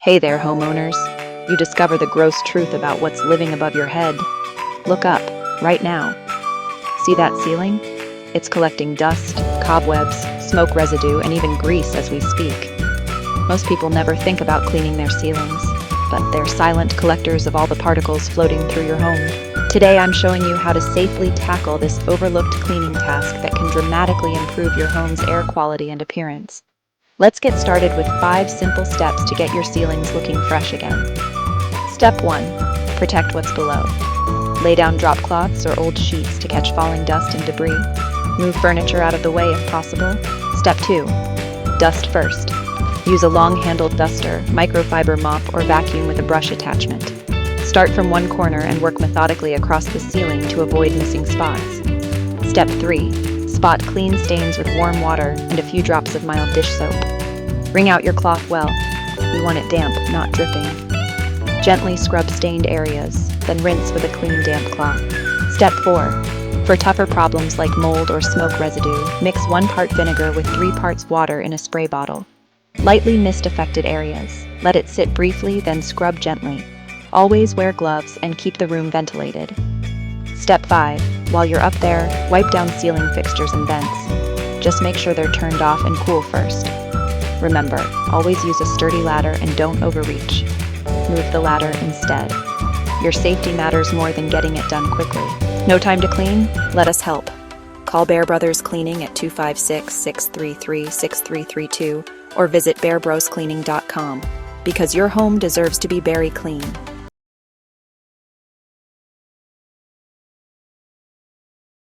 Hey there, homeowners. You discover the gross truth about what's living above your head. Look up, right now. See that ceiling? It's collecting dust, cobwebs, smoke residue, and even grease as we speak. Most people never think about cleaning their ceilings, but they're silent collectors of all the particles floating through your home. Today I'm showing you how to safely tackle this overlooked cleaning task that can dramatically improve your home's air quality and appearance. Let's get started with 5 simple steps to get your ceilings looking fresh again. Step 1. Protect what's below. Lay down drop cloths or old sheets to catch falling dust and debris. Move furniture out of the way if possible. Step 2. Dust first. Use a long-handled duster, microfiber mop, or vacuum with a brush attachment. Start from one corner and work methodically across the ceiling to avoid missing spots. Step 3. Spot clean stains with warm water and a few drops of mild dish soap. Wring out your cloth well. You want it damp, not dripping. Gently scrub stained areas, then rinse with a clean, damp cloth. Step 4. For tougher problems like mold or smoke residue, mix 1 part vinegar with 3 parts water in a spray bottle. Lightly mist affected areas. Let it sit briefly, then scrub gently. Always wear gloves and keep the room ventilated. Step 5. While you're up there, wipe down ceiling fixtures and vents. Just make sure they're turned off and cool first. Remember, always use a sturdy ladder and don't overreach. Move the ladder instead. Your safety matters more than getting it done quickly. No time to clean? Let us help. Call Bear Brothers Cleaning at 256-633-6332 or visit bearbroscleaning.com because your home deserves to be berry clean.